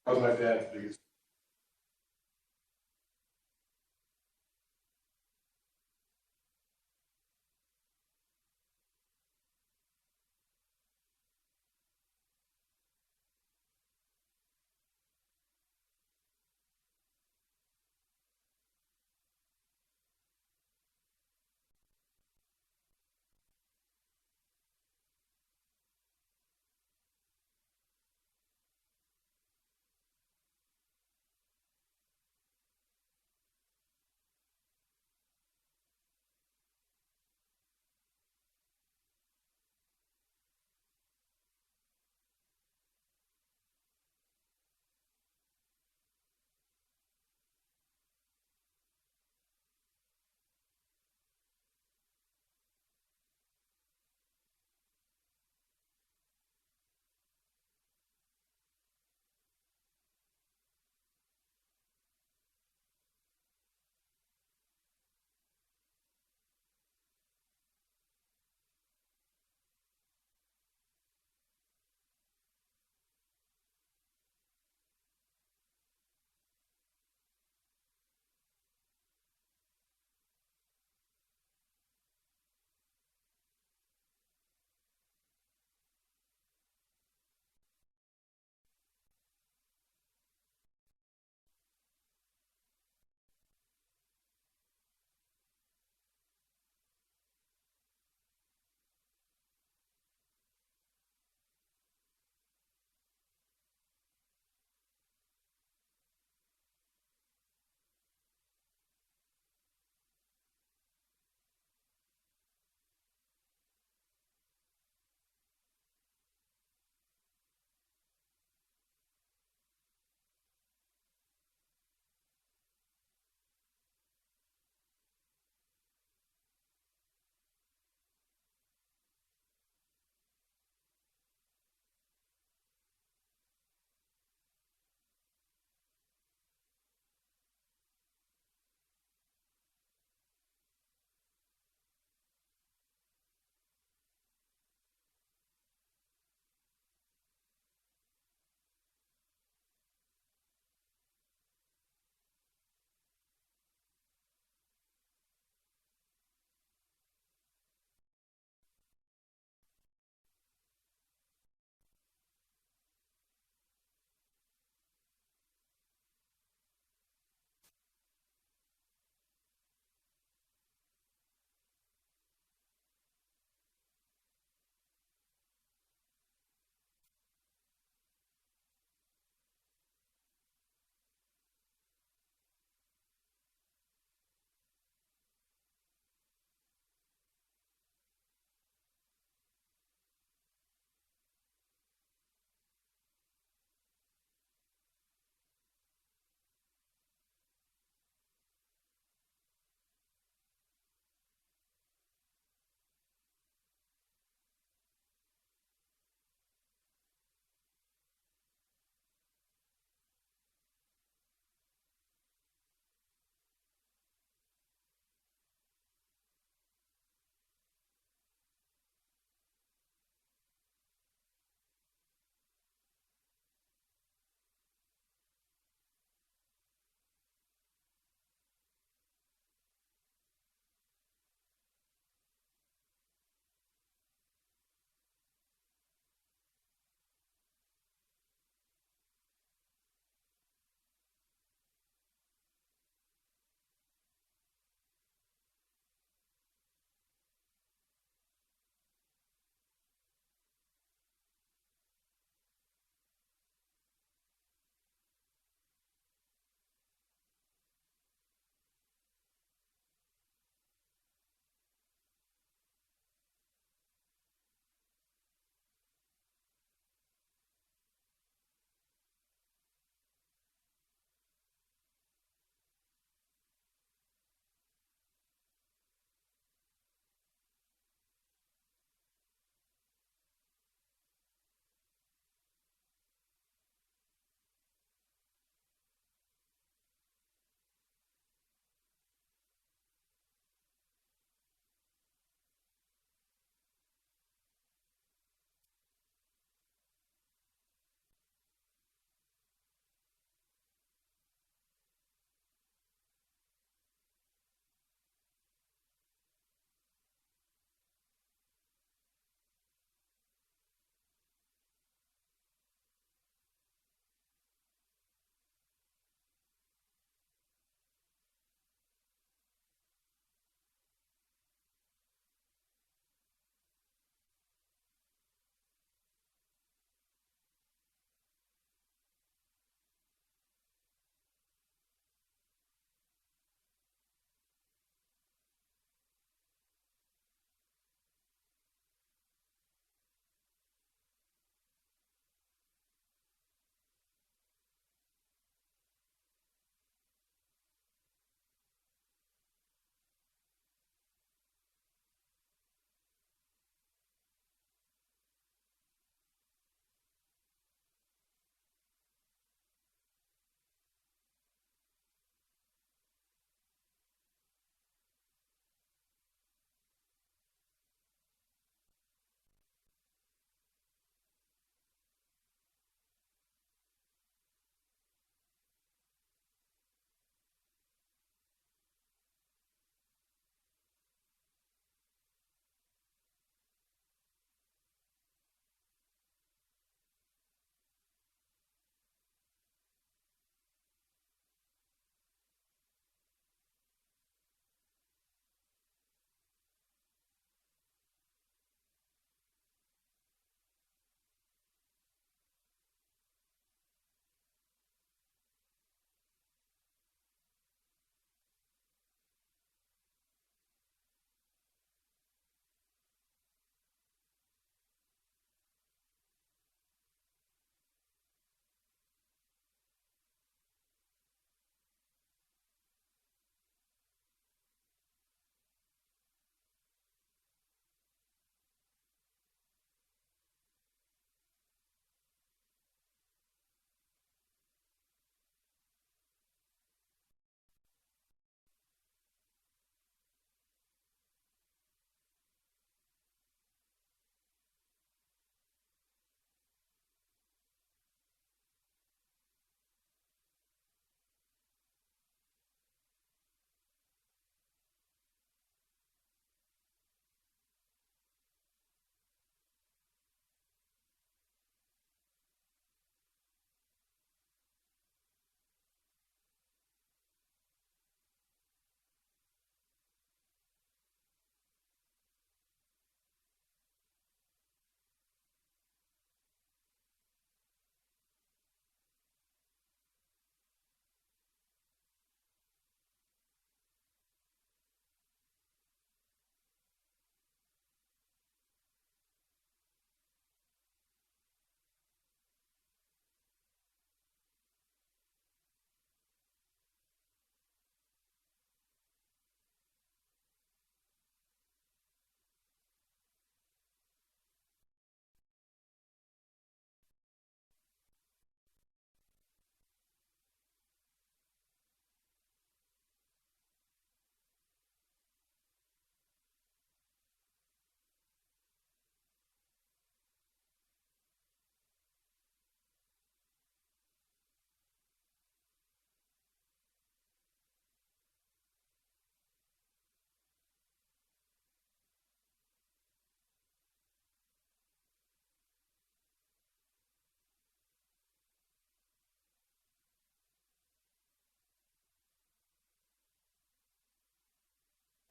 That was my dad's biggest.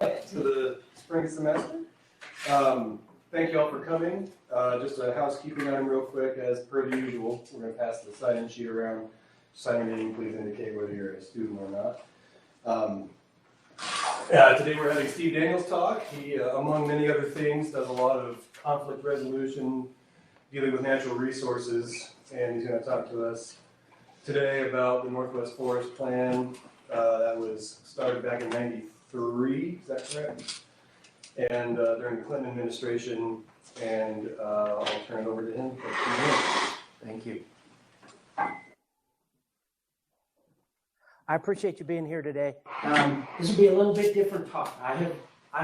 To the spring semester. Thank you all for coming. Just a housekeeping item real quick, as per the usual. We're going to pass the sign-in sheet around. Signing in, please indicate whether you're a student or not. Today we're having Steve Daniels talk. He, among many other things, does a lot of conflict resolution, dealing with natural resources, and he's going to talk to us today about the Northwest Forest Plan that was started back in '93, is that correct? And during the Clinton administration, and I'll turn it over to him for a few minutes. Thank you. I appreciate you being here today. This will be a little bit different talk. I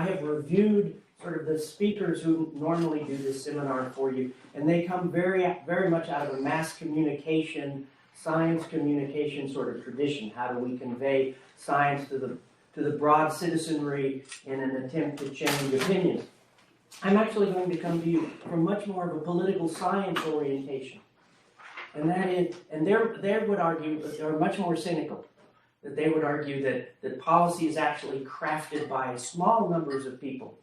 have reviewed sort of the speakers who normally do this seminar for you, and they come very, very much out of a mass communication, science communication sort of tradition. How do we convey science to the broad citizenry in an attempt to change opinions? I'm actually going to come to you from much more of a political science orientation. And that is, and they would argue that they're much more cynical, that they would argue that policy is actually crafted by small numbers of people,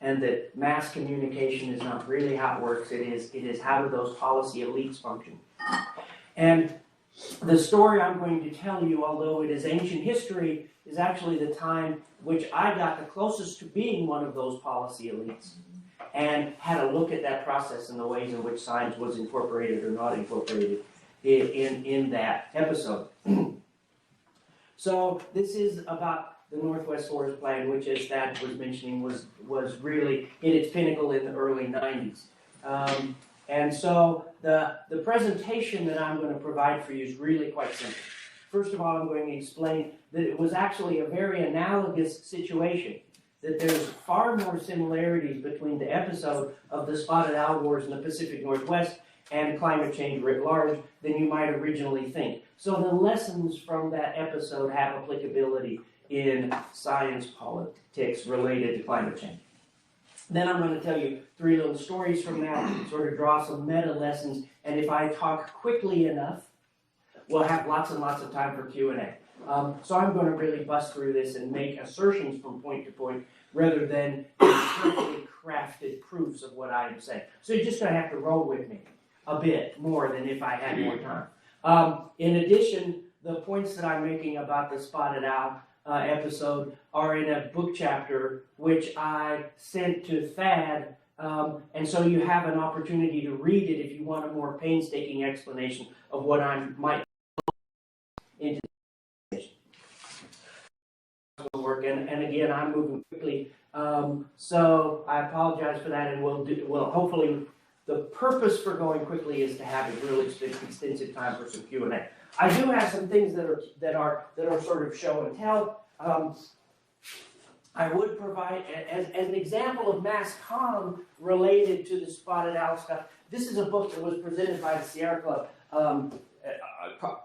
and that mass communication is not really how it works. It is how do those policy elites function. And the story I'm going to tell you, although it is ancient history, is actually the time which I got the closest to being one of those policy elites and had a look at that process and the ways in which science was incorporated or not incorporated in that episode. So this is about the Northwest Forest Plan, which, as Thad was mentioning, was really in its pinnacle in the early 90s. And so the presentation that I'm going to provide for you is really quite simple. First of all, I'm going to explain that it was actually a very analogous situation, that there's far more similarities between the episode of the spotted owl wars in the Pacific Northwest and climate change writ large than you might originally think. So the lessons from that episode have applicability in science politics related to climate change. Then I'm going to tell you 3 little stories from that, sort of draw some meta lessons, and if I talk quickly enough, we'll have lots and lots of time for Q&A. So I'm going to really bust through this and make assertions from point to point rather than carefully crafted proofs of what I'm saying. So you're just going to have to roll with me a bit more than if I had more time. In addition, the points that I'm making about the spotted owl episode are in a book chapter which I sent to Thad, and so you have an opportunity to read it if you want a more painstaking explanation of what I might into work. And again, I'm moving quickly, so I apologize for that, and we'll hopefully. The purpose for going quickly is to have a really extensive time for some Q&A. I do have some things that are sort of show and tell. I would provide, as an example of mass comm related to the spotted owl stuff, this is a book that was presented by the Sierra Club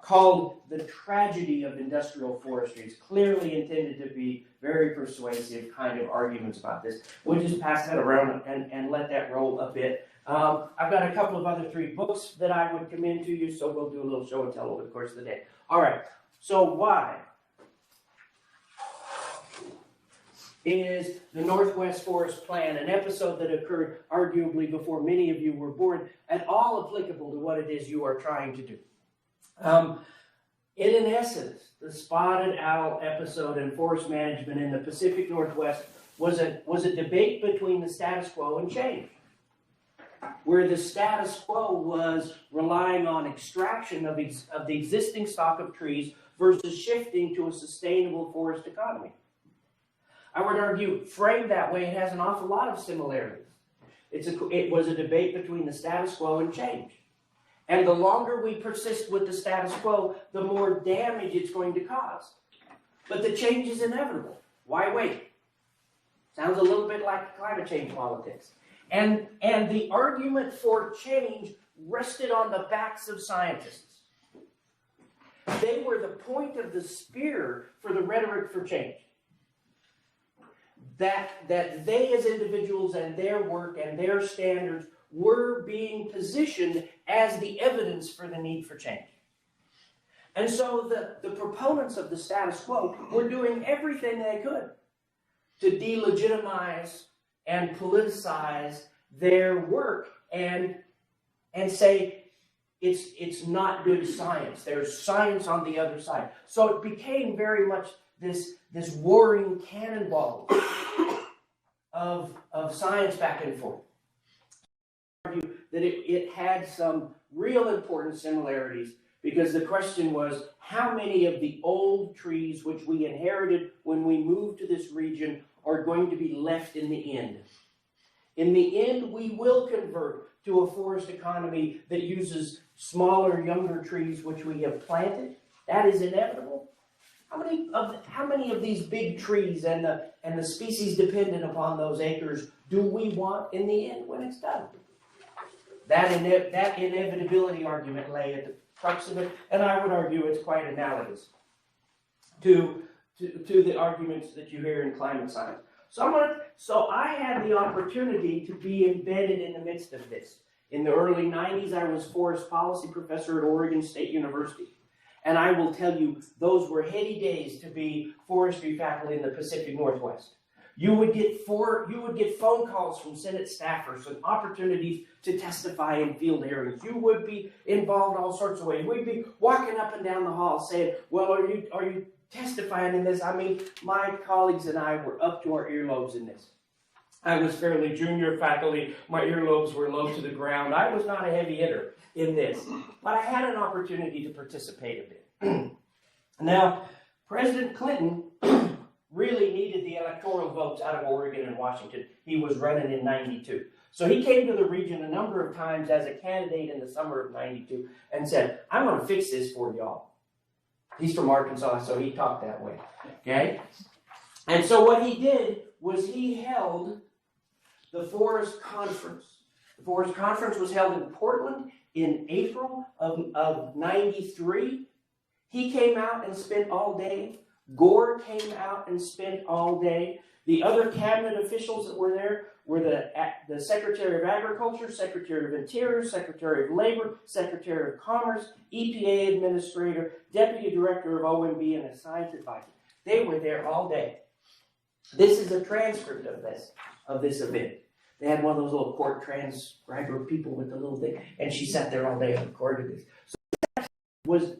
called The Tragedy of Industrial Forestry. It's clearly intended to be very persuasive kind of arguments about this. We'll just pass that around and let that roll a bit. I've got a couple of other 3 books that I would commend to you, so we'll do a little show and tell over the course of the day. All right, so why is the Northwest Forest Plan, an episode that occurred arguably before many of you were born, at all applicable to what it is you are trying to do? In essence, the spotted owl episode and forest management in the Pacific Northwest was a debate between the status quo and change, where the status quo was relying on extraction of the existing stock of trees versus shifting to a sustainable forest economy. I would argue, framed that way, it has an awful lot of similarities. It was a debate between the status quo and change. And the longer we persist with the status quo, the more damage it's going to cause. But the change is inevitable. Why wait? Sounds a little bit like climate change politics. And the argument for change rested on the backs of scientists. They were the point of the spear for the rhetoric for change. That they as individuals and their work and their standards were being positioned as the evidence for the need for change. And so the proponents of the status quo were doing everything they could to delegitimize and politicize their work and say it's not good science. There's science on the other side. So it became very much this warring cannonball of science back and forth. I argue that it had some real important similarities, because the question was, how many of the old trees which we inherited when we moved to this region are going to be left in the end? In the end, we will convert to a forest economy that uses smaller, younger trees which we have planted. That is inevitable. How many of these big trees and the species dependent upon those acres do we want in the end when it's done? That inevitability argument lay at the crux of it, and I would argue it's quite analogous to the arguments that you hear in climate science. So I had the opportunity to be embedded in the midst of this. In the early 90s, I was forest policy professor at Oregon State University. And I will tell you, those were heady days to be forestry faculty in the Pacific Northwest. You would get phone calls from Senate staffers and opportunities to testify in field hearings. You would be involved all sorts of ways. We'd be walking up and down the hall saying, well, are you testifying in this? I mean, my colleagues and I were up to our earlobes in this. I was fairly junior faculty. My earlobes were low to the ground. I was not a heavy hitter in this, but I had an opportunity to participate a bit. Now, President Clinton really needed the electoral votes out of Oregon and Washington. He was running in 92. So he came to the region a number of times as a candidate in the summer of 92 and said, I'm going to fix this for y'all. He's from Arkansas, so he talked that way. Okay? And so what he did was he held the Forest Conference. The Forest Conference was held in Portland in April of 93. He came out and spent all day. Gore came out and spent all day. The other cabinet officials that were there were the Secretary of Agriculture, Secretary of Interior, Secretary of Labor, Secretary of Commerce, EPA Administrator, Deputy Director of OMB, and a science advisor. They were there all day. This is a transcript of this event. They had one of those little court transcriber people with the little thing, and she sat there all day and recorded this. So that was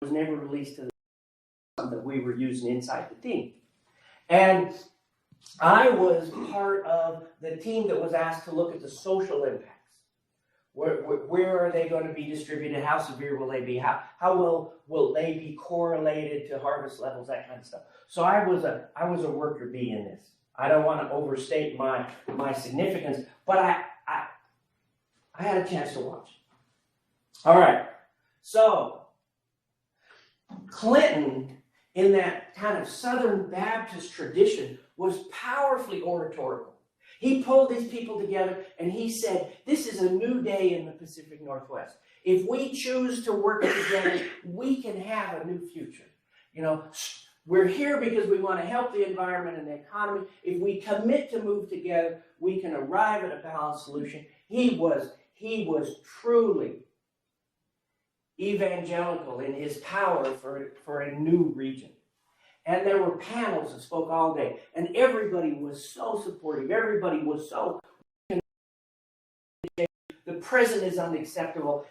never released to the that we were using inside the team. And I was part of the team that was asked to look at the social impacts. Where are they going to be distributed? How severe will they be? How will they be correlated to harvest levels? That kind of stuff. So I was a worker bee in this. I don't want to overstate my significance, but I had a chance to watch. All right. So Clinton, in that kind of Southern Baptist tradition, was powerfully oratorical. He pulled these people together and he said, this is a new day in the Pacific Northwest. If we choose to work together, we can have a new future. You know, we're here because we want to help the environment and the economy. If we commit to move together, we can arrive at a balanced solution. He was truly evangelical in his power for a new region. And there were panels that spoke all day, and everybody was so supportive. Everybody was so, the president is unacceptable.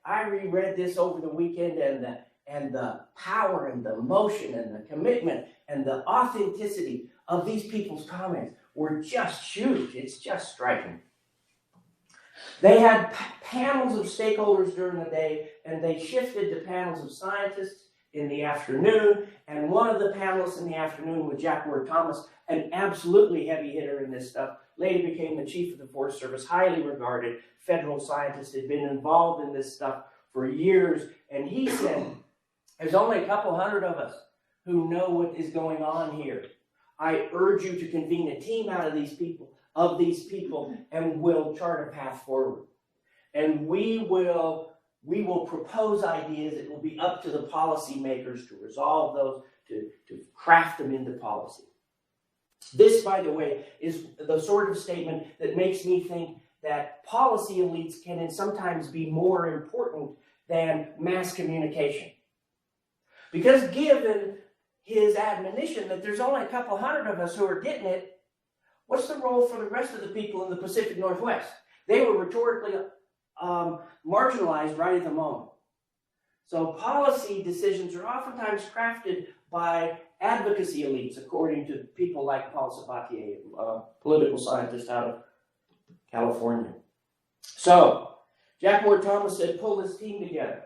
I reread this over the weekend, and the power and the emotion and the commitment and the authenticity of these people's comments were just huge. It's just striking. They had panels of stakeholders during the day, and they shifted to panels of scientists in the afternoon, and one of the panelists in the afternoon was Jack Ward Thomas, an absolutely heavy hitter in this stuff, later became the chief of the Forest Service, highly regarded federal scientist, had been involved in this stuff for years, and he said, there's only a couple hundred of us who know what is going on here. I urge you to convene a team out of these people, and we'll chart a path forward. And we will propose ideas. It will be up to the policymakers to resolve those, to craft them into policy. This, by the way, is the sort of statement that makes me think that policy elites can sometimes be more important than mass communication. Because given his admonition that there's only a couple hundred of us who are getting it, what's the role for the rest of the people in the Pacific Northwest? They were rhetorically marginalized right at the moment. So policy decisions are oftentimes crafted by advocacy elites, according to people like Paul Sabatier, a political scientist out of California. So, Jack Ward Thomas said, pull this team together.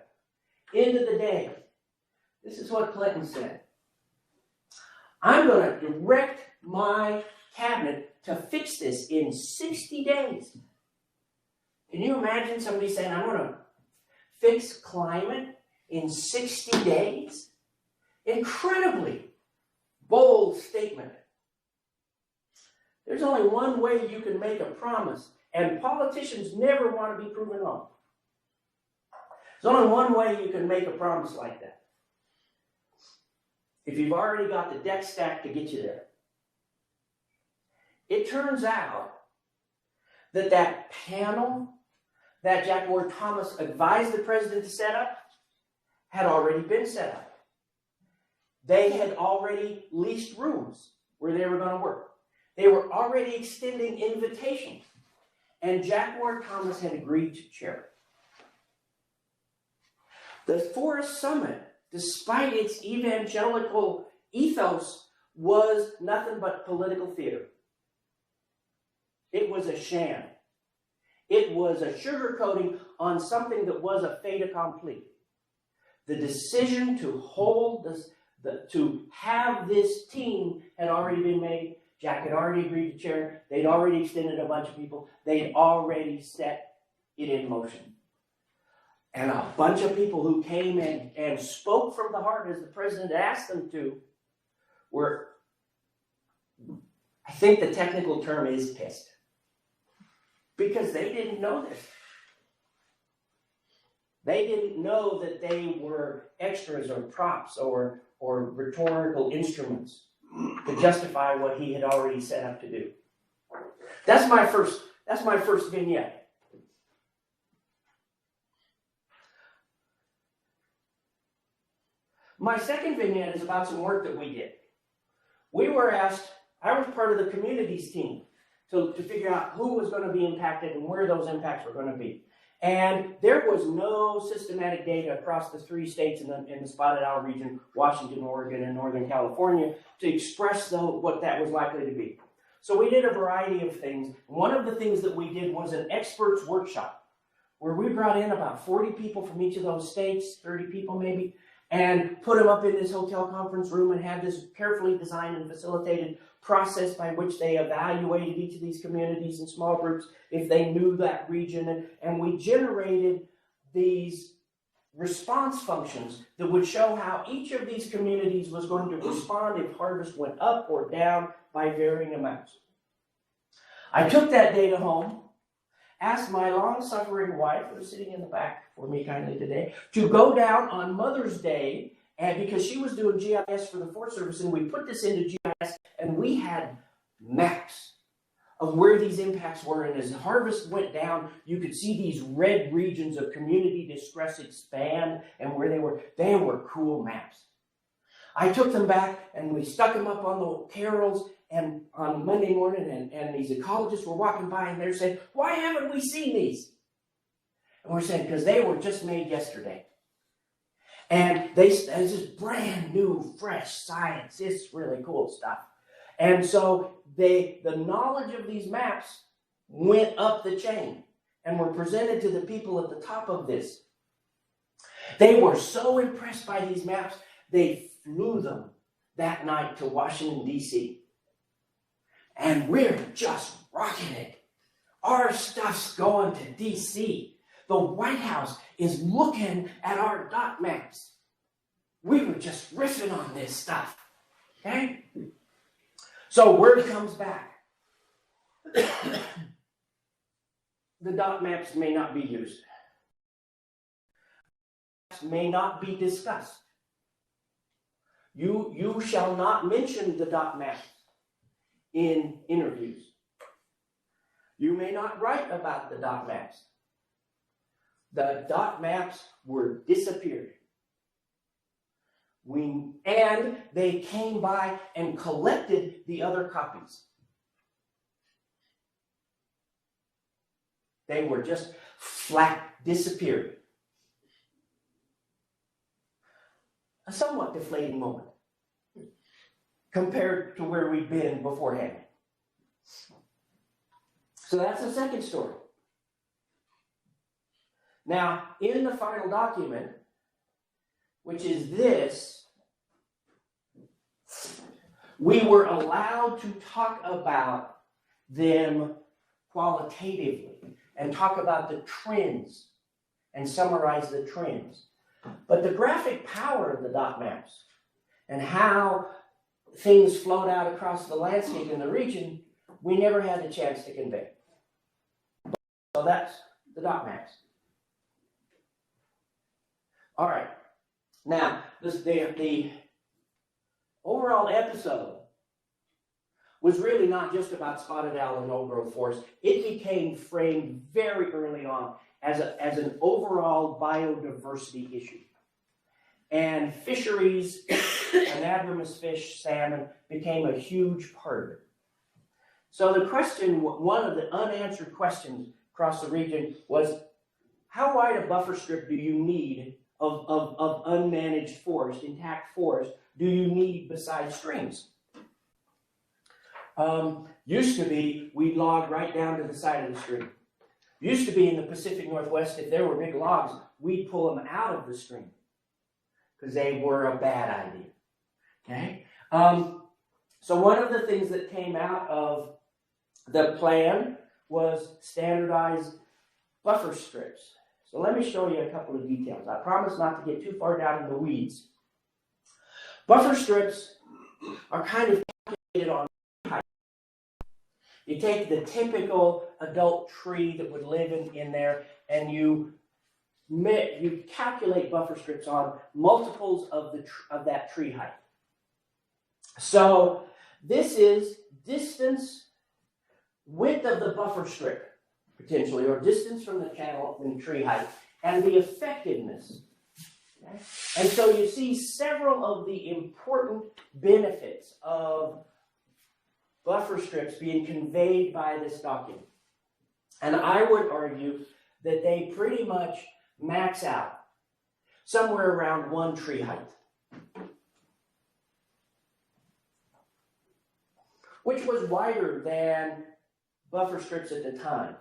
End of the day, this is what Clinton said. I'm going to direct my cabinet to fix this in 60 days. Can you imagine somebody saying, I'm going to fix climate in 60 days? Incredibly bold statement. There's only one way you can make a promise, and politicians never want to be proven wrong. There's only one way you can make a promise like that. If you've already got the deck stacked to get you there. It turns out that that panel that Jack Ward Thomas advised the president to set up had already been set up. They had already leased rooms where they were going to work. They were already extending invitations. And Jack Ward Thomas had agreed to chair it. The Forest Summit, despite its evangelical ethos, was nothing but political theater. It was a sham. It was a sugarcoating on something that was a fait accompli. The decision to hold this, to have this team had already been made. Jack had already agreed to chair it. They'd already extended a bunch of people. They'd already set it in motion. And a bunch of people who came in and spoke from the heart as the president asked them to were, I think the technical term is pissed. Because they didn't know this. They didn't know that they were extras or props or rhetorical instruments to justify what he had already set up to do. That's my first vignette. My second vignette is about some work that we did. We were asked, I was part of the communities team to figure out who was going to be impacted and where those impacts were going to be. And there was no systematic data across the 3 states in the spotted owl region, Washington, Oregon, and Northern California, to express what that was likely to be. So we did a variety of things. One of the things that we did was an experts workshop, where we brought in about 40 people from each of those states, 30 people maybe, and put them up in this hotel conference room and had this carefully designed and facilitated process by which they evaluated each of these communities in small groups if they knew that region. And we generated these response functions that would show how each of these communities was going to respond if harvest went up or down by varying amounts. I took that data home, asked my long-suffering wife, who's sitting in the back for me kindly today, to go down on Mother's Day, and because she was doing GIS for the Forest Service, and we put this into GIS, and we had maps of where these impacts were, and as harvest went down, you could see these red regions of community distress expand, and where they were cool maps. I took them back, and we stuck them up on the carols, and on Monday morning, and these ecologists were walking by, and they're saying, why haven't we seen these? And we're saying, because they were just made yesterday. And it's just brand new, fresh science. It's really cool stuff. And so the knowledge of these maps went up the chain and were presented to the people at the top of this. They were so impressed by these maps, they flew them that night to Washington, D.C. And we're just rocking it. Our stuff's going to D.C. The White House is looking at our dot maps. We were just riffing on this stuff. Okay? So word comes back. The dot maps may not be used. May not be discussed. You shall not mention the dot maps in interviews. You may not write about the dot maps. The dot maps were disappeared. And they came by and collected the other copies. They were just flat disappeared. A somewhat deflating moment compared to where we've been beforehand. So that's the second story. Now, in the final document, which is this, we were allowed to talk about them qualitatively and talk about the trends and summarize the trends. But the graphic power of the dot maps and how things flowed out across the landscape in the region, we never had the chance to convey. So that's the dot maps. All right. Now, the overall episode was really not just about spotted owl and old-growth forest. It became framed very early on as an overall biodiversity issue. And fisheries, anadromous fish, salmon, became a huge part of it. So the question, one of the unanswered questions across the region was, how wide a buffer strip do you need of unmanaged forest, intact forest, do you need besides streams? Used to be, we logged right down to the side of the stream. Used to be in the Pacific Northwest, if there were big logs, we'd pull them out of the stream because they were a bad idea. Okay? So one of the things that came out of the plan was standardized buffer strips. So let me show you a couple of details. I promise not to get too far down in the weeds. Buffer strips are kind of calculated on height. You take the typical adult tree that would live in there, and you calculate buffer strips on multiples of that tree height. So this is distance, width of the buffer strip, potentially, or distance from the channel and tree height, and the effectiveness. Okay? And so you see several of the important benefits of buffer strips being conveyed by this document. And I would argue that they pretty much max out somewhere around one tree height, which was wider than buffer strips at the time.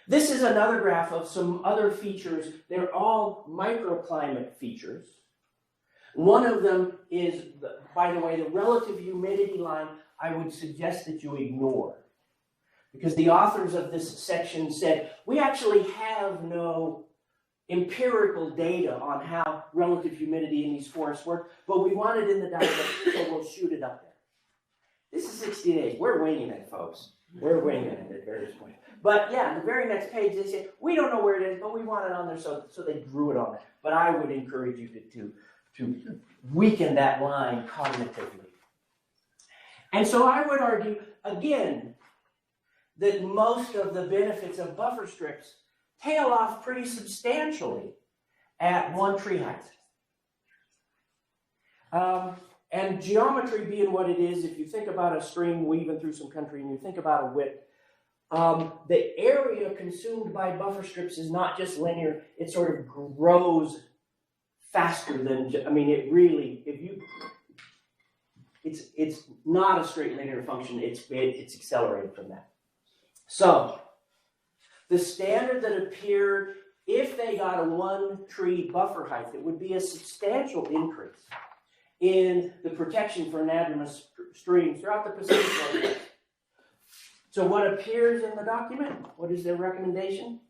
This is another graph of some other features. They're all microclimate features. One of them is, by the way, the relative humidity line I would suggest that you ignore. Because the authors of this section said, we actually have no empirical data on how relative humidity in these forests work, but we want it in the diagram, so we'll shoot it up there. This is 60 days. We're winging it, folks. We're winging it at various points. But yeah, the very next page, they say, we don't know where it is, but we want it on there, so they drew it on there. But I would encourage you to weaken that line cognitively. And so I would argue, again, that most of the benefits of buffer strips tail off pretty substantially at one tree height. And geometry being what it is, if you think about a stream weaving through some country and you think about a width, the area consumed by buffer strips is not just linear, it sort of grows faster than, I mean, it really, it's not a straight linear function, it's accelerated from that. So, the standard that appeared, if they got a one tree buffer height, it would be a substantial increase in the protection for anadromous streams throughout the Pacific Northwest. So what appears in the document? What is their recommendation?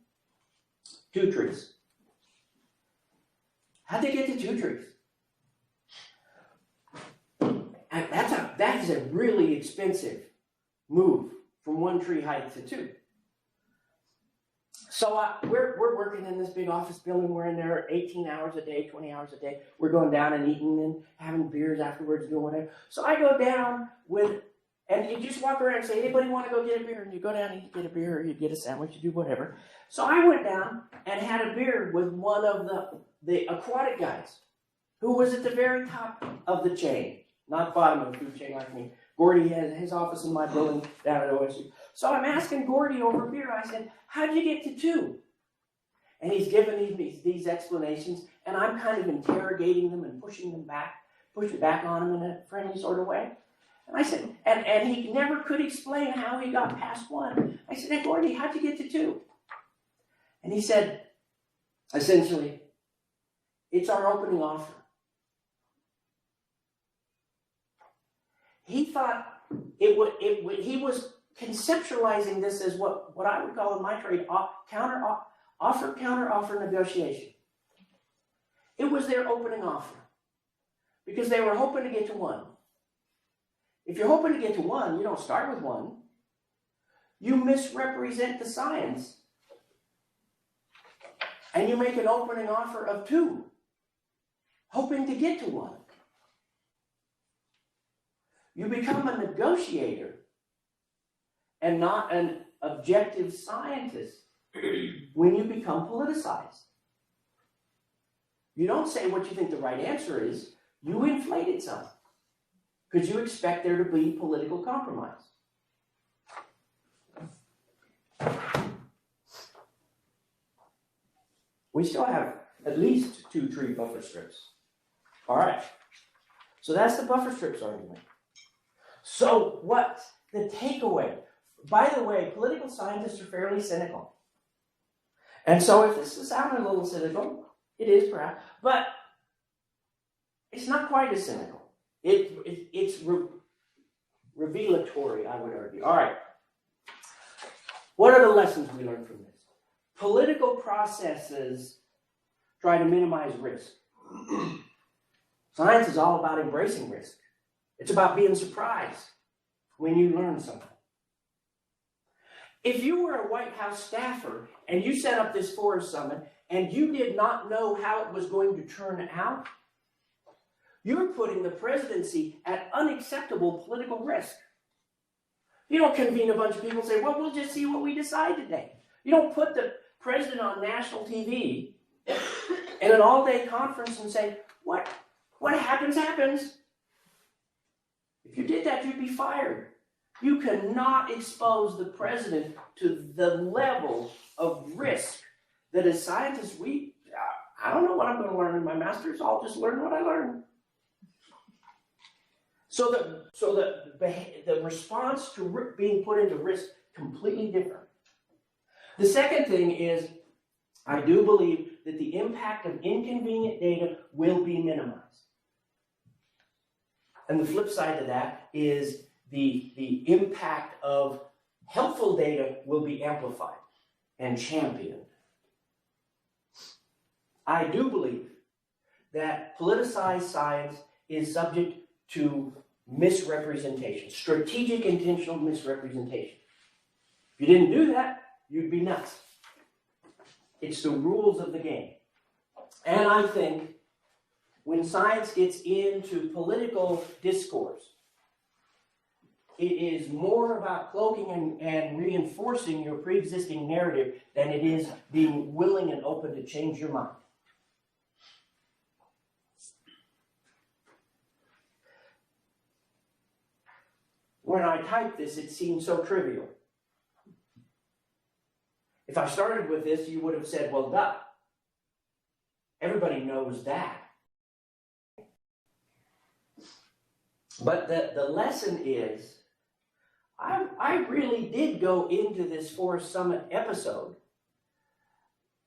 2 trees. How'd they get to 2 trees? And that is a really expensive move from 1 tree height to 2. So we're working in this big office building. We're in there 18 hours a day, 20 hours a day. We're going down and eating and having beers afterwards, doing whatever. So I go down and you just walk around and say, anybody want to go get a beer? And you go down and you get a beer, or you get a sandwich, you do whatever. So I went down and had a beer with one of the aquatic guys who was at the very top of the chain, not bottom of the food chain like me. Gordy had his office in my building down at OSU. So I'm asking Gordy over beer, I said, how'd you get to 2? And he's giving me these explanations, and I'm kind of interrogating them and pushing back on him in a friendly sort of way. And I said, and he never could explain how he got past 1. I said, hey, Gordy, how'd you get to 2? And he said, essentially, it's our opening offer. He thought he was conceptualizing this as what I would call in my trade counter-offer negotiation. It was their opening offer because they were hoping to get to 1. If you're hoping to get to 1, you don't start with 1. You misrepresent the science and you make an opening offer of 2, hoping to get to 1. You become a negotiator and not an objective scientist when you become politicized. You don't say what you think the right answer is. You inflate it some because you expect there to be political compromise. We still have at least 2 tree buffer strips. All right. So that's the buffer strips argument. So what's the takeaway? By the way, political scientists are fairly cynical. And so if this is sounding a little cynical, it is perhaps, but it's not quite as cynical. It's revelatory, I would argue. All right. What are the lessons we learned from this? Political processes try to minimize risk. Science is all about embracing risk. It's about being surprised when you learn something. If you were a White House staffer and you set up this forest summit and you did not know how it was going to turn out, you're putting the presidency at unacceptable political risk. You don't convene a bunch of people and say, well, we'll just see what we decide today. You don't put the president on national TV in an all-day conference and say, what happens, happens. If you did that, you'd be fired. You cannot expose the president to the level of risk that as scientists, I don't know what I'm going to learn in my master's. I'll just learn what I learn. So the response to being put into risk completely different. The second thing is, I do believe that the impact of inconvenient data will be minimized. And the flip side of that is the impact of helpful data will be amplified and championed. I do believe that politicized science is subject to misrepresentation, strategic intentional misrepresentation. If you didn't do that, you'd be nuts. It's the rules of the game. And I think when science gets into political discourse, it is more about cloaking and reinforcing your pre-existing narrative than it is being willing and open to change your mind. When I typed this, it seemed so trivial. If I started with this, you would have said, well, duh. Everybody knows that. But the lesson is, I really did go into this Forest Summit episode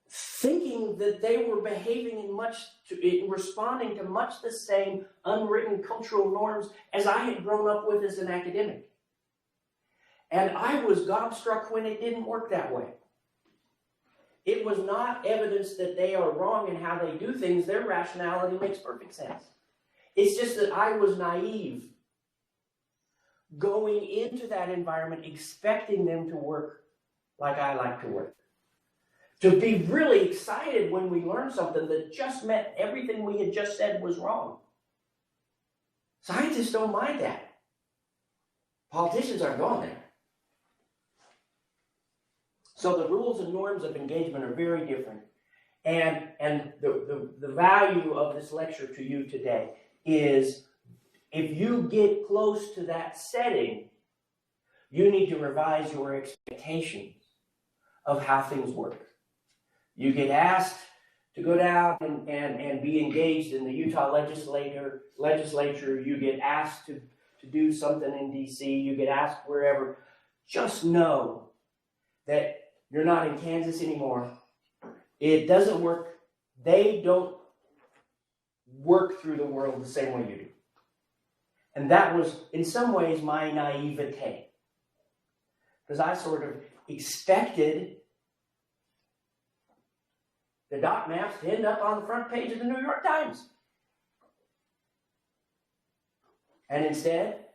thinking that they were behaving in responding to much the same unwritten cultural norms as I had grown up with as an academic. And I was gobstruck when it didn't work that way. It was not evidence that they are wrong in how they do things. Their rationality makes perfect sense. It's just that I was naive going into that environment expecting them to work like I like to work. To be really excited when we learned something that just meant everything we had just said was wrong. Scientists don't mind that. Politicians aren't going there. So the rules and norms of engagement are very different. And the value of this lecture to you today is if you get close to that setting, you need to revise your expectations of how things work. You get asked to go down and be engaged in the Utah legislature. You get asked to do something in DC. You get asked wherever. Just know that you're not in Kansas anymore. It doesn't work. They don't work through the world the same way you do. And that was, in some ways, my naivete. Because I sort of expected the dot maps to end up on the front page of the New York Times. And instead,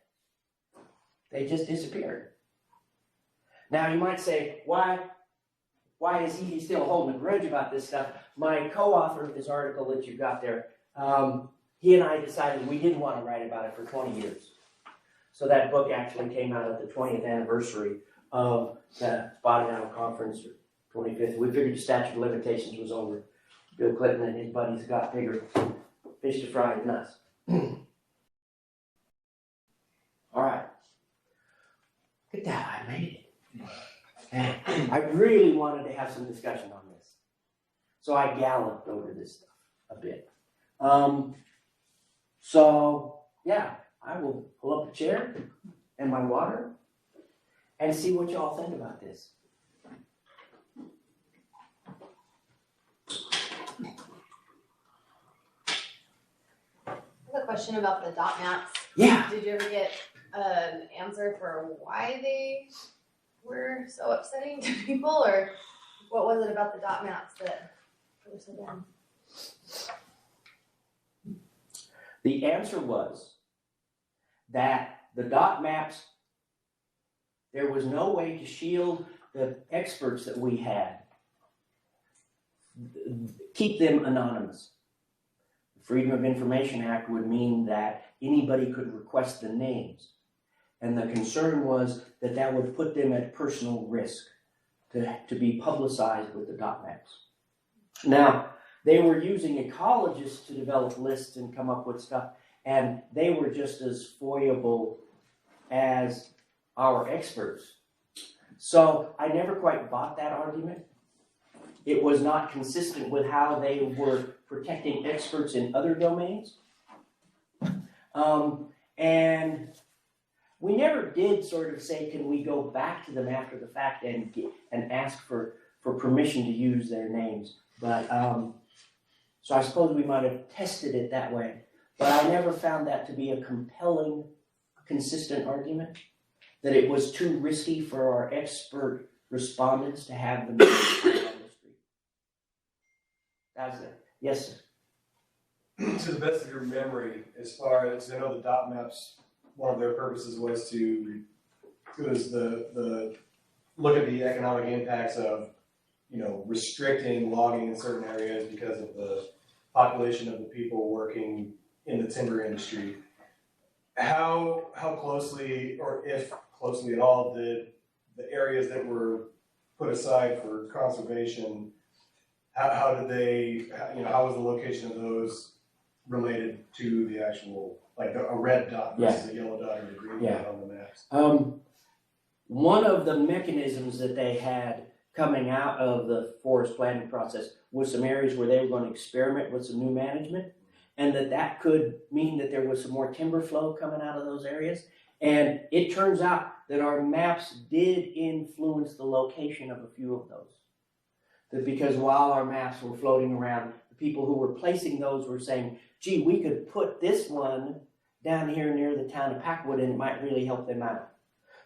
they just disappeared. Now you might say, why is he still holding a grudge about this stuff? My co-author of this article that you got there, he and I decided we didn't want to write about it for 20 years. So that book actually came out at the 20th anniversary of the Spotted Owl Conference, 25th. We figured the statute of limitations was over. Bill Clinton and his buddies got bigger fish to fry than us. All right. Look at that, I made it. And I really wanted to have some discussion on this. So I galloped over this stuff a bit. So, yeah, I will pull up a chair and my water and see what y'all think about this. I have a question about the dot maps. Yeah. Did you ever get an answer for why they were so upsetting to people, or what was it about the dot maps that were so bad? The answer was that the dot maps, there was no way to shield the experts that we had, keep them anonymous. The Freedom of Information Act would mean that anybody could request the names. And the concern was that that would put them at personal risk to be publicized with the dot maps. Now, they were using ecologists to develop lists and come up with stuff, and they were just as foiable as our experts. So I never quite bought that argument. It was not consistent with how they were protecting experts in other domains. And we never did sort of say, can we go back to them after the fact and ask for permission to use their names. But so I suppose we might have tested it that way. But I never found that to be a compelling, consistent argument, that it was too risky for our expert respondents to have them on the street. That's it. Yes, sir. To the best of your memory, as far as I know, the dot maps, one of their purposes was the look at the economic impacts of, restricting logging in certain areas because of the population of the people working in the timber industry. How closely, or if closely at all, did the areas that were put aside for conservation, how did they, how was the location of those related to the actual, like a red dot versus a yellow dot or a green dot on the maps? One of the mechanisms that they had coming out of the forest planning process was some areas where they were going to experiment with some new management, and that could mean that there was some more timber flow coming out of those areas. And it turns out that our maps did influence the location of a few of those. That because while our maps were floating around, the people who were placing those were saying, gee, we could put this one down here near the town of Packwood and it might really help them out.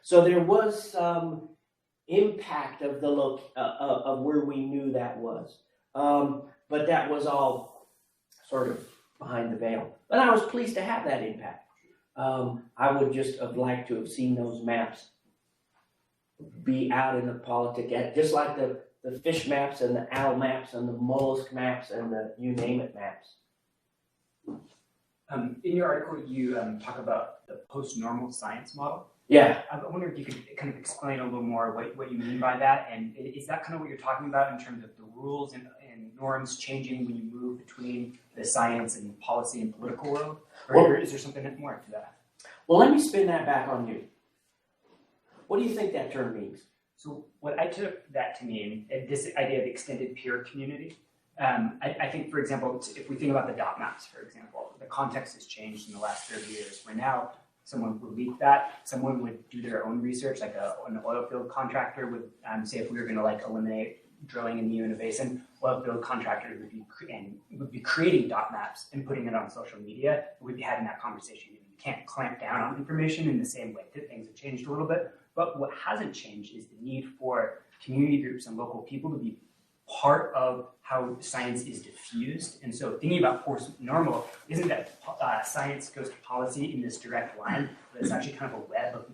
So there was some impact of the of where we knew that was. But that was all sort of behind the veil. But I was pleased to have that impact. I would just have liked to have seen those maps be out in the politic, just like the fish maps and the owl maps and the mollusk maps and the you name it maps. In your article, you talk about the post-normal science model. Yeah. I wonder if you could kind of explain a little more what you mean by that, and is that kind of what you're talking about in terms of the rules and norms changing when you move between the science and policy and political world? Well- Or is there something more to that? Well, let me spin that back on you. What do you think that term means? So what I took that to mean, this idea of extended peer community, I think, for example, if we think about the dot maps, for example, the context has changed in the last 30 years, where now someone would leak that, someone would do their own research, like an oil field contractor would, say if we were going to like eliminate drilling in the Uinta Basin, oil field contractor would be creating dot maps and putting it on social media. We'd be having that conversation. You can't clamp down on information in the same way that things have changed a little bit. But what hasn't changed is the need for community groups and local people to be part of how science is diffused. And so thinking about post-normal isn't that science goes to policy in this direct line, but it's actually kind of a web of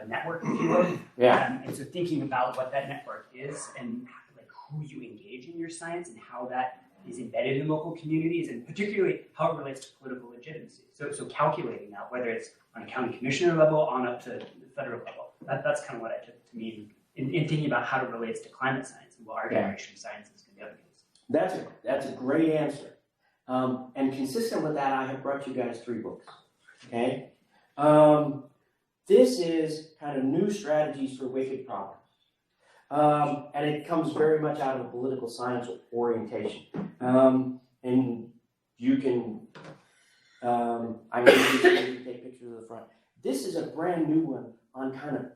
a network, if you will. And so thinking about what that network is and like who you engage in your science and how that is embedded in local communities, and particularly how it relates to political legitimacy. So calculating that, whether it's on a county commissioner level on up to the federal level, that's kind of what I took to mean in thinking about how it relates to climate science and what our generation of science is going to be up against. That's a great answer. And consistent with that, I have brought you guys 3 books. Okay? This is kind of new strategies for wicked problems. And it comes very much out of a political science orientation. And you can, I'm going to take pictures of the front. This is a brand new one on kind of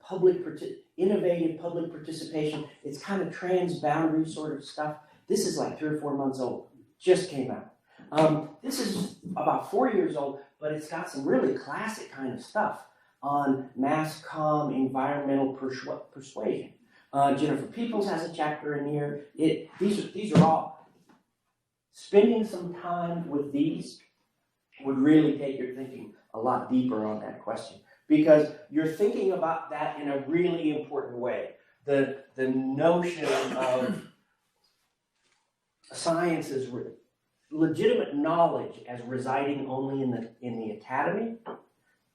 innovative public participation. It's kind of transboundary sort of stuff. This is like 3 or 4 months old. Just came out. This is about 4 years old, but it's got some really classic kind of stuff on mass comm environmental persuasion. Jennifer Peoples has a chapter in here. These are all, spending some time with these would really take your thinking a lot deeper on that question, because you're thinking about that in a really important way. The notion of science as legitimate knowledge as residing only in the academy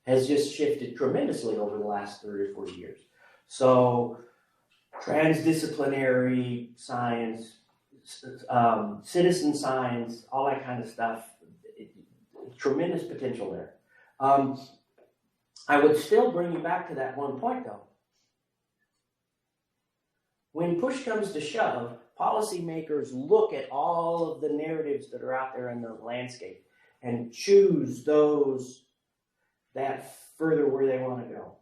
has just shifted tremendously over the last 3 or 4 years. So transdisciplinary science, citizen science, all that kind of stuff, tremendous potential there. I would still bring you back to that one point, though. When push comes to shove, policymakers look at all of the narratives that are out there in the landscape and choose those that further where they want to go.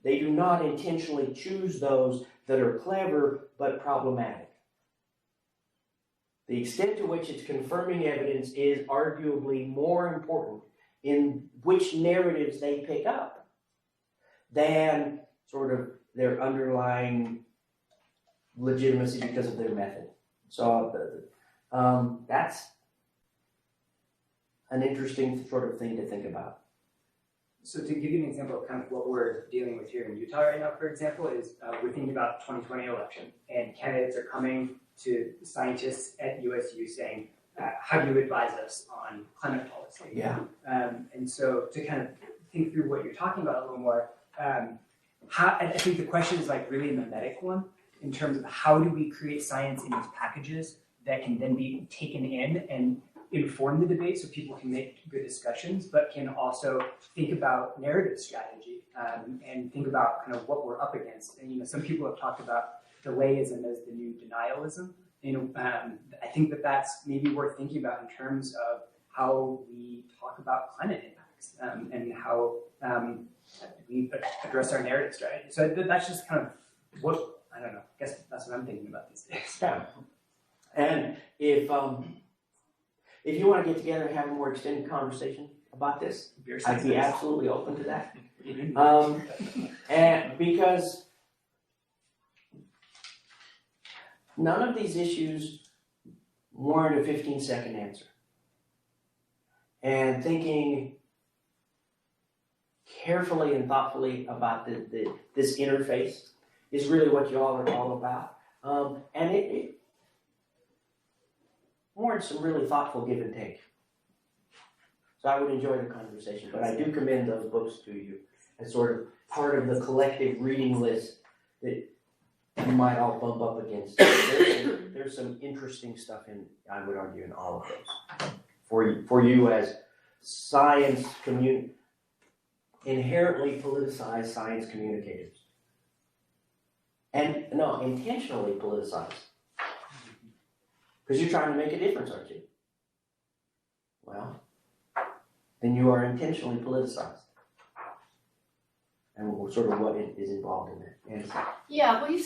They do not intentionally choose those that are clever but problematic. The extent to which it's confirming evidence is arguably more important in which narratives they pick up than sort of their underlying legitimacy because of their method. So that's an interesting sort of thing to think about. So to give you an example of kind of what we're dealing with here in Utah right now, for example, is we're thinking about the 2020 election, and candidates are coming to scientists at USU saying, how do you advise us on climate policy? Yeah. And so to kind of think through what you're talking about a little more, I think the question is like really a mimetic one in terms of how do we create science in these packages that can then be taken in and inform the debate so people can make good discussions, but can also think about narrative strategy and think about kind of what we're up against. And some people have talked about delayism as the new denialism. I think that's maybe worth thinking about in terms of how we talk about climate impacts and how we address our narrative strategy. So that's just kind of what, I don't know, I guess that's what I'm thinking about these days. Yeah. And if you want to get together and have a more extended conversation about this, I'd be absolutely open to that. And because none of these issues warrant a 15-second answer. And thinking carefully and thoughtfully about this interface is really what you all are all about. And it warrants some really thoughtful give and take. So I would enjoy the conversation, but I do commend those books to you as sort of part of the collective reading list that you might all bump up against. There's some interesting stuff in, I would argue, in all of those. For you as science inherently politicized science communicators. And no, intentionally politicized. Because you're trying to make a difference, aren't you? Well, then you are intentionally politicized. And sort of what is involved in that. Yes. Yeah, well, you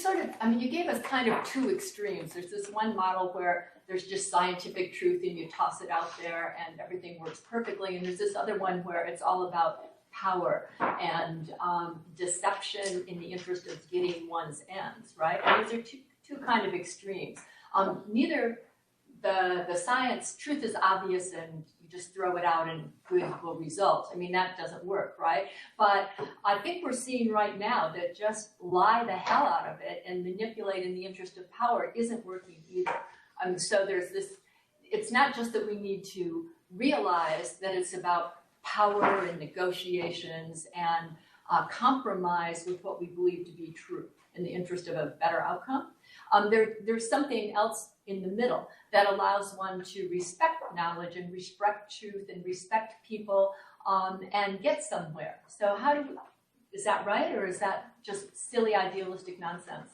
gave us kind of two extremes. There's this one model where there's just scientific truth and you toss it out there and everything works perfectly. And there's this other one where it's all about power and deception in the interest of getting one's ends, right? And these are two kind of extremes. Neither the science, truth is obvious and you just throw it out and good will result. I mean, that doesn't work, right? But I think we're seeing right now that just lie the hell out of it and manipulate in the interest of power isn't working either. So there's this, it's not just that we need to realize that it's about power and negotiations and compromise with what we believe to be true in the interest of a better outcome. There's something else in the middle that allows one to respect knowledge and respect truth and respect people and get somewhere. So is that right, or is that just silly idealistic nonsense?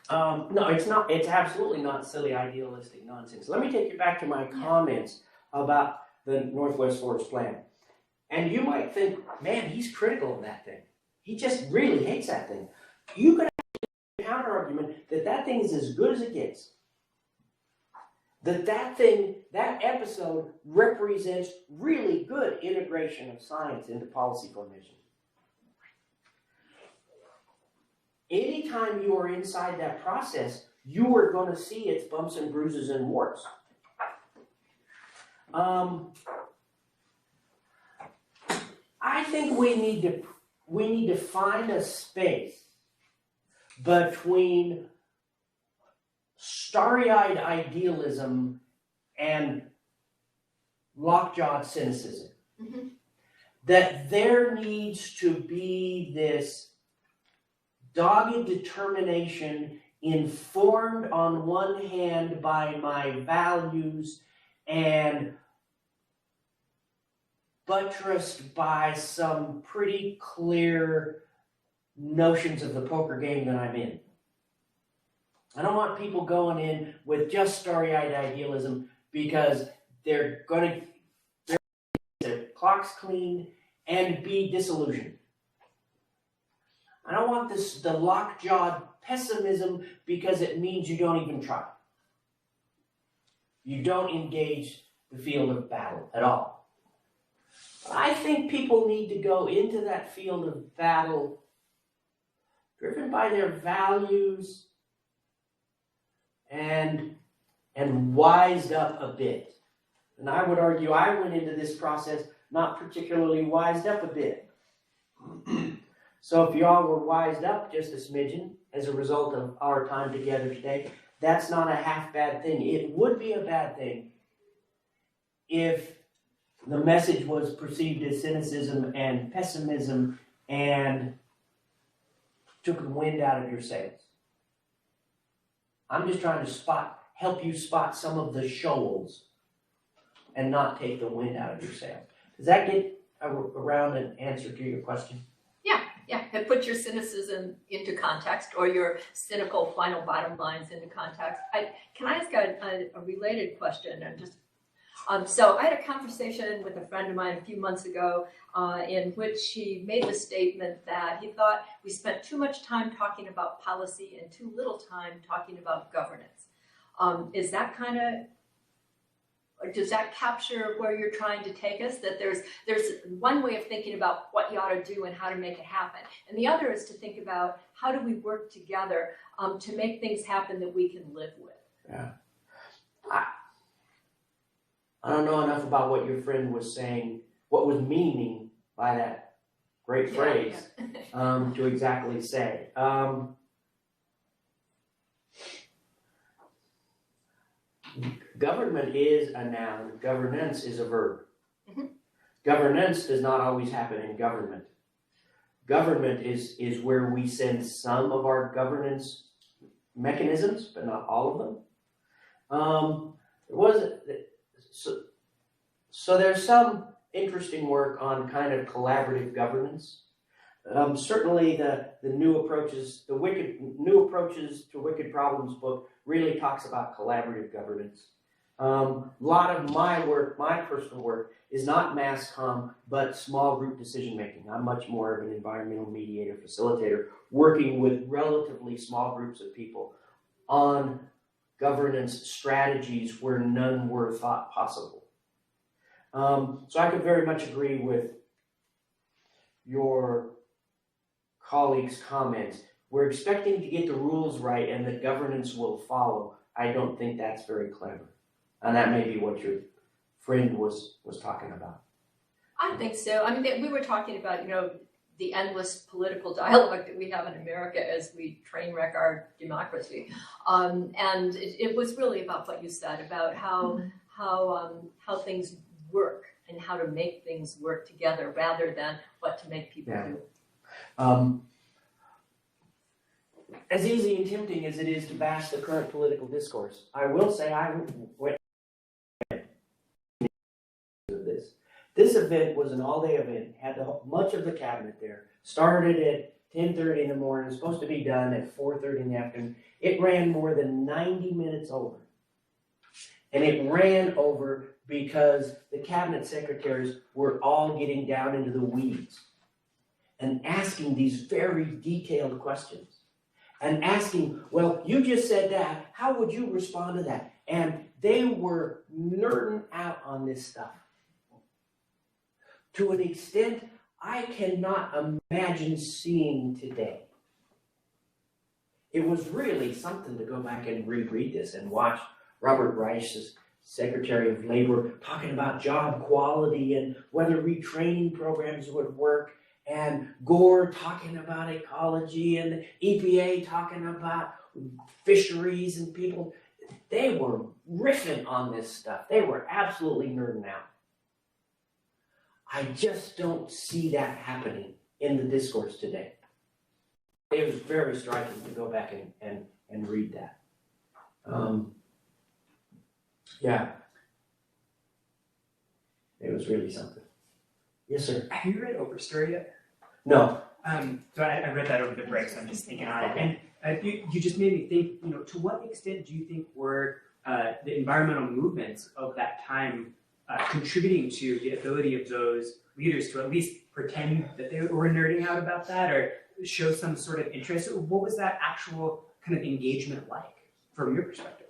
No, it's not. It's absolutely not silly idealistic nonsense. Let me take you back to my comments about the Northwest Forest Plan. And you might think, man, he's critical of that thing. He just really hates that thing. You could have a counter argument that thing is as good as it gets. That episode represents really good integration of science into policy formation. Anytime you are inside that process, you are going to see its bumps and bruises and warts. I think we need to find a space between starry-eyed idealism and lockjawed cynicism. Mm-hmm. That there needs to be this dogged determination informed on one hand by my values and buttressed by some pretty clear notions of the poker game that I'm in. I don't want people going in with just starry-eyed idealism because they're going to get their clocks cleaned and be disillusioned. I don't want the lockjawed pessimism because it means you don't even try. You don't engage the field of battle at all. But I think people need to go into that field of battle driven by their values and wised up a bit. And I would argue I went into this process not particularly wised up a bit. So if y'all were wised up just a smidgen as a result of our time together today, that's not a half bad thing. It would be a bad thing if the message was perceived as cynicism and pessimism and took the wind out of your sails. I'm just trying to help you spot some of the shoals and not take the wind out of your sails. Does that get around an answer to your question? Yeah, and put your cynicism into context, or your cynical final bottom lines into context. Can I ask a related question? So I had a conversation with a friend of mine a few months ago in which he made the statement that he thought we spent too much time talking about policy and too little time talking about governance. Is that kind of, or does that capture where you're trying to take us? That there's one way of thinking about what you ought to do and how to make it happen. And the other is to think about how do we work together to make things happen that we can live with. Yeah. I don't know enough about what your friend was saying, what was meaning by that great phrase, to exactly say. Government is a noun, governance is a verb. Mm-hmm. Governance does not always happen in government. government is where we send some of our governance mechanisms, but not all of them. So there's some interesting work on kind of collaborative governance. Certainly the new approaches to wicked problems book really talks about collaborative governance. A lot of my work, my personal work, is not mass comm, but small group decision making. I'm much more of an environmental mediator, facilitator, working with relatively small groups of people on governance strategies where none were thought possible. So I could very much agree with your colleagues' comments. We're expecting to get the rules right and the governance will follow. I don't think that's very clever. And that may be what your friend was talking about. I think so. I mean, we were talking about, the endless political dialogue that we have in America as we train wreck our democracy. And it was really about what you said about how things work and how to make things work together rather than what to make people do. As easy and tempting as it is to bash the current political discourse, I will say I went to this. This event was an all-day event, had much of the cabinet there. Started at 10:30 in the morning, supposed to be done at 4:30 in the afternoon. It ran more than 90 minutes over. And it ran over because the cabinet secretaries were all getting down into the weeds and asking these very detailed questions. And asking, well, you just said that, how would you respond to that? And they were nerding out on this stuff to an extent I cannot imagine seeing today. It was really something to go back and reread this and watch Robert Reich's Secretary of Labor talking about job quality and whether retraining programs would work, and Gore talking about ecology, and the EPA talking about fisheries and people. They were riffing on this stuff. They were absolutely nerding out. I just don't see that happening in the discourse today. It was very striking to go back and read that. Yeah. It was really something. Yes, sir. Have you read Overstory yet? No. So I read that over the break, so I'm just thinking on it. And you just made me think, to what extent do you think were the environmental movements of that time contributing to the ability of those leaders to at least pretend that they were nerding out about that or show some sort of interest? What was that actual kind of engagement like from your perspective?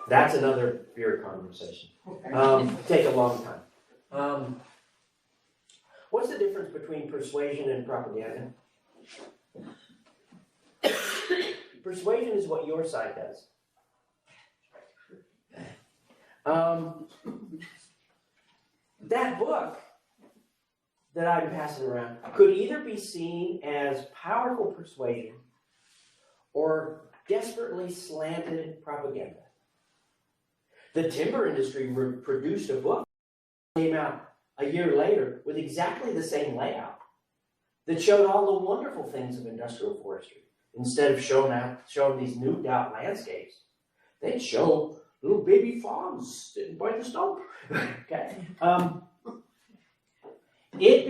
That's another beer conversation. Take a long time. What's the difference between persuasion and propaganda? Persuasion is what your side does. That book that I'm passing around could either be seen as powerful persuasion or desperately slanted propaganda. The timber industry produced a book that came out a year later with exactly the same layout that showed all the wonderful things of industrial forestry. Instead of showing these nuked out landscapes, they'd show little baby fawns sitting by the stump. Okay. It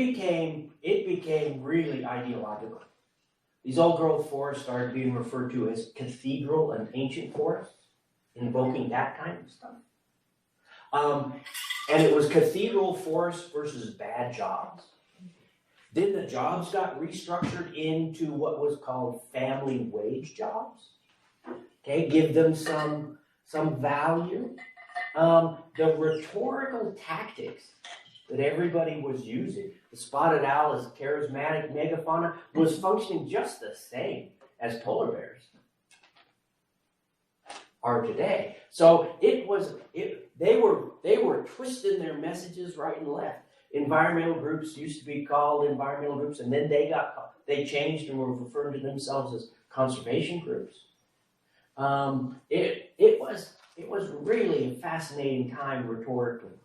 became really ideological. These old growth forests started being referred to as cathedral and ancient forests, invoking that kind of stuff. And it was cathedral forests versus bad jobs. Then the jobs got restructured into what was called family wage jobs. Okay, give them some value. The rhetorical tactics that everybody was using, the spotted owl as charismatic megafauna, was functioning just the same as polar bears are today. So they were twisting their messages right and left. Environmental groups used to be called environmental groups, and then they changed and were referring to themselves as conservation groups. It was really a fascinating time rhetorically.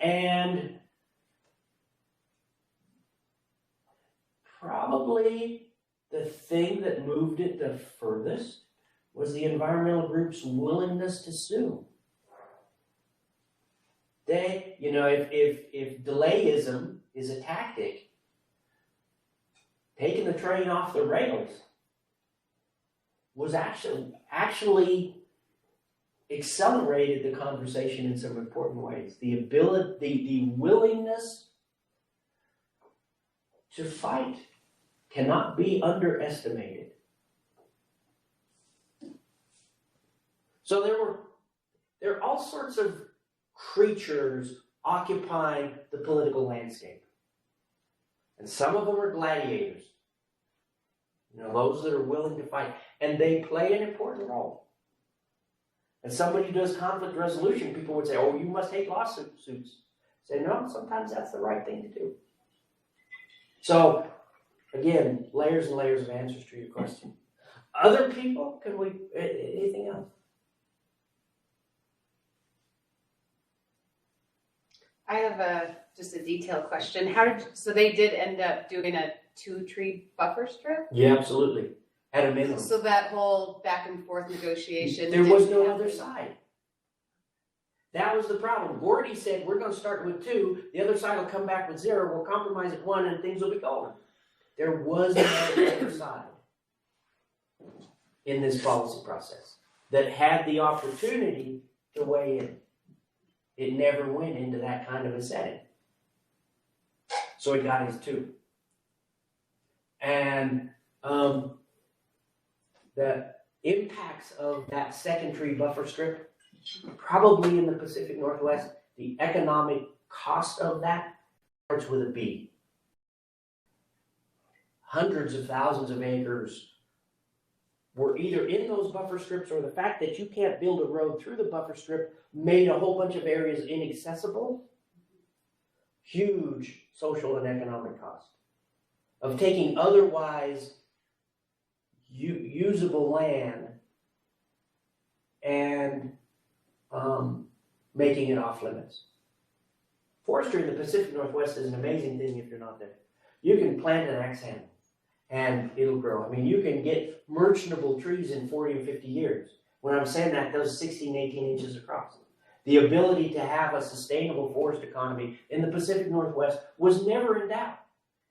And probably the thing that moved it the furthest was the environmental group's willingness to sue. They, if delayism is a tactic, taking the train off the rails was actually accelerated the conversation in some important ways. The willingness to fight cannot be underestimated. So there are all sorts of creatures occupying the political landscape. And some of them are gladiators. Those that are willing to fight. And they play an important role. And somebody who does conflict resolution, people would say, oh, you must hate lawsuits. Say, no, sometimes that's the right thing to do. So, again, layers and layers of answers to your question. Other people, anything else? I have just a detailed question. So they did end up doing a 2-tree buffer strip? Yeah, absolutely. At a minimum. So that whole back and forth negotiation. There was no other side. That was the problem. Gordy said, we're going to start with 2, the other side will come back with 0, we'll compromise at 1, and things will be going. There was no other side in this policy process that had the opportunity to weigh in. It never went into that kind of a setting. So it got his 2. And the impacts of that second tree buffer strip, probably in the Pacific Northwest, the economic cost of that starts with a B. Hundreds of thousands of acres were either in those buffer strips, or the fact that you can't build a road through the buffer strip made a whole bunch of areas inaccessible. Huge social and economic cost of taking otherwise usable land and making it off limits. Forestry in the Pacific Northwest is an amazing thing if you're not there. You can plant an axe handle and it'll grow. I mean, you can get merchantable trees in 40 or 50 years. When I'm saying that, those 16, 18 inches across. The ability to have a sustainable forest economy in the Pacific Northwest was never in doubt.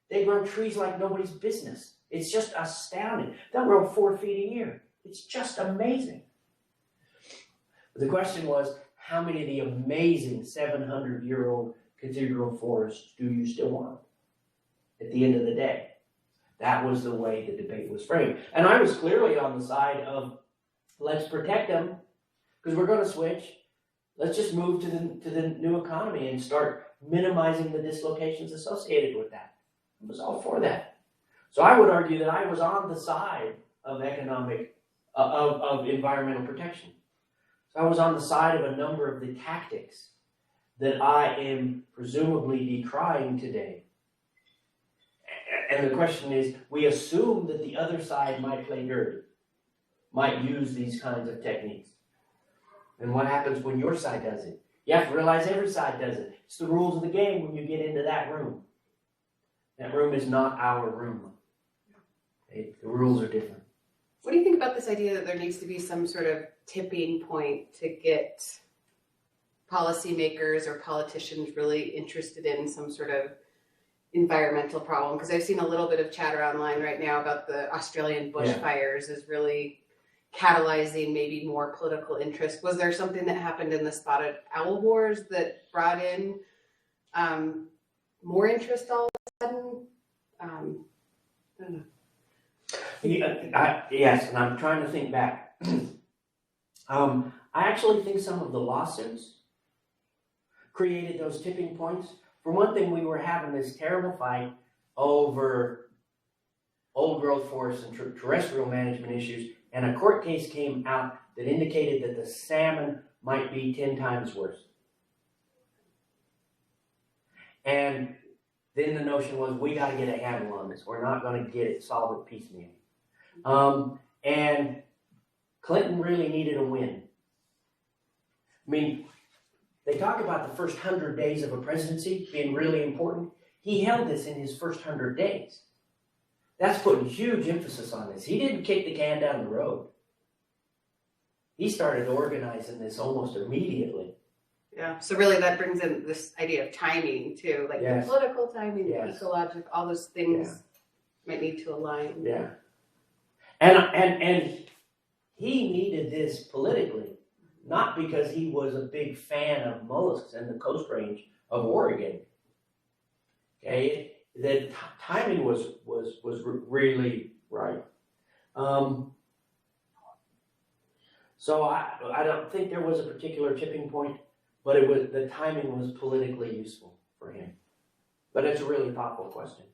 They grow trees like nobody's business. It's just astounding. They'll grow 4 feet a year. It's just amazing. The question was, how many of the amazing 700-year-old cathedral forests do you still want at the end of the day? That was the way the debate was framed. And I was clearly on the side of, let's protect them, because we're going to switch. Let's just move to the new economy and start minimizing the dislocations associated with that. I was all for that. So I would argue that I was on the side of of environmental protection. So I was on the side of a number of the tactics that I am presumably decrying today. And the question is, we assume that the other side might play dirty, might use these kinds of techniques. And what happens when your side does it? You have to realize every side does it. It's the rules of the game when you get into that room. That room is not our room. The rules are different. What do you think about this idea that there needs to be some sort of tipping point to get policymakers or politicians really interested in some sort of environmental problem? Because I've seen a little bit of chatter online right now about the Australian bushfires is really catalyzing maybe more political interest. Was there something that happened in the spotted owl wars that brought in more interest all of a sudden? I don't know. Yes, and I'm trying to think back. I actually think some of the lawsuits created those tipping points. For one thing, we were having this terrible fight over old growth forests and terrestrial management issues, and a court case came out that indicated that the salmon might be 10 times worse. And then the notion was, we got to get a handle on this. We're not going to solve it piecemeal. And Clinton really needed a win. I mean, they talk about the first 100 days of a presidency being really important. He held this in his first 100 days. That's putting huge emphasis on this. He didn't kick the can down the road. He started organizing this almost immediately. Yeah. So really, that brings in this idea of timing too, like Yes. the political timing, Yes. the ecological, all those things might need to align. Yeah. And he needed this politically, not because he was a big fan of mollusks and the Coast Range of Oregon. Okay, the timing was really right. So I don't think there was a particular tipping point, but the timing was politically useful for him. But it's a really thoughtful question.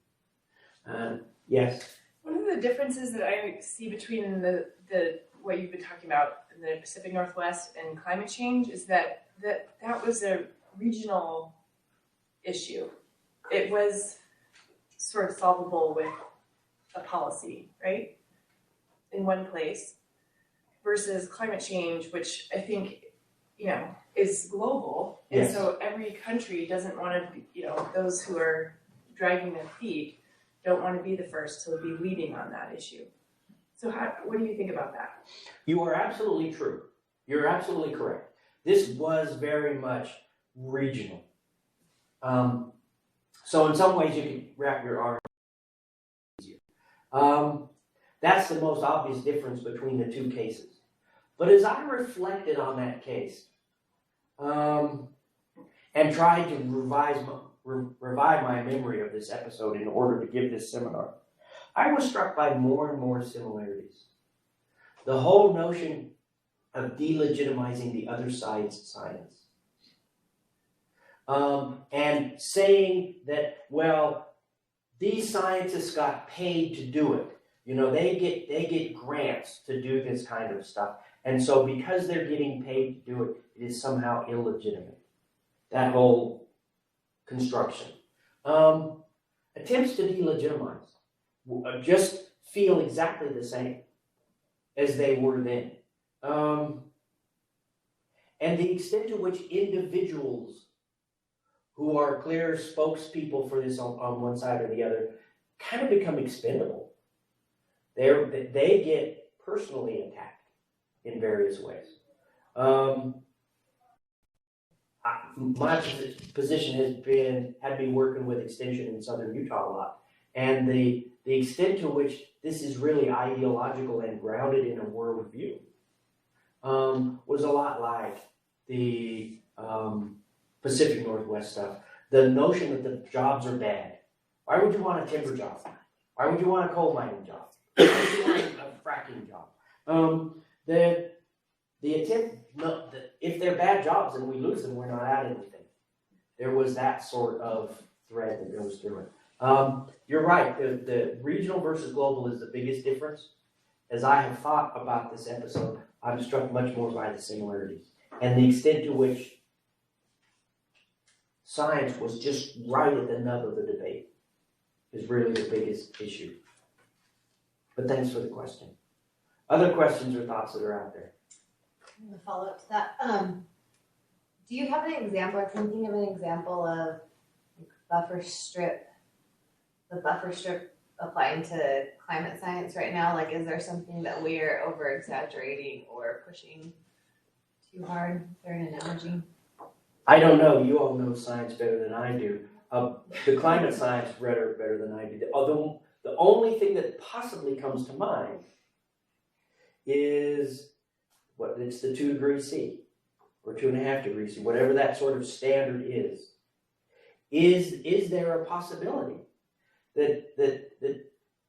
Yes. One of the differences that I see between the what you've been talking about in the Pacific Northwest and climate change is that was a regional issue. It was sort of solvable with a policy, right? In one place, versus climate change, which I think, is global. And Yes. so every country doesn't want to be, those who are dragging their feet don't want to be the first to be leading on that issue. So what do you think about that? You are absolutely true. You're absolutely correct. This was very much regional. So in some ways you can wrap your arm easier. That's the most obvious difference between the two cases. But as I reflected on that case and tried to revive my memory of this episode in order to give this seminar, I was struck by more and more similarities. The whole notion of delegitimizing the other side's science. And saying that, well, these scientists got paid to do it. They get grants to do this kind of stuff. And so because they're getting paid to do it, it is somehow illegitimate. That whole construction. Attempts to delegitimize just feel exactly the same as they were then. And the extent to which individuals who are clear spokespeople for this on one side or the other kind of become expendable. They get personally attacked in various ways. My position had been working with extension in southern Utah a lot, and the extent to which this is really ideological and grounded in a worldview was a lot like the Pacific Northwest stuff. The notion that the jobs are bad. Why would you want a timber job? Why would you want a coal mining job? Why would you want a fracking job? The attempt, if they're bad jobs and we lose them, we're not at anything. There was that sort of thread that goes through it. You're right, the regional versus global is the biggest difference. As I have thought about this episode, I'm struck much more by the similarities and the extent to which science was just right at the nub of the debate is really the biggest issue. But thanks for the question. Other questions or thoughts that are out there? I'm gonna follow up to that. Do you have an example, or can you think of an example of buffer strip, the buffer strip applying to climate science right now? Like, is there something that we're over exaggerating or pushing too hard? Is there an analogy? I don't know. You all know science better than I do. The climate science better than I do. Although the only thing that possibly comes to mind is it's the 2 degrees C or 2.5 degrees C, whatever that sort of standard is. Is there a possibility that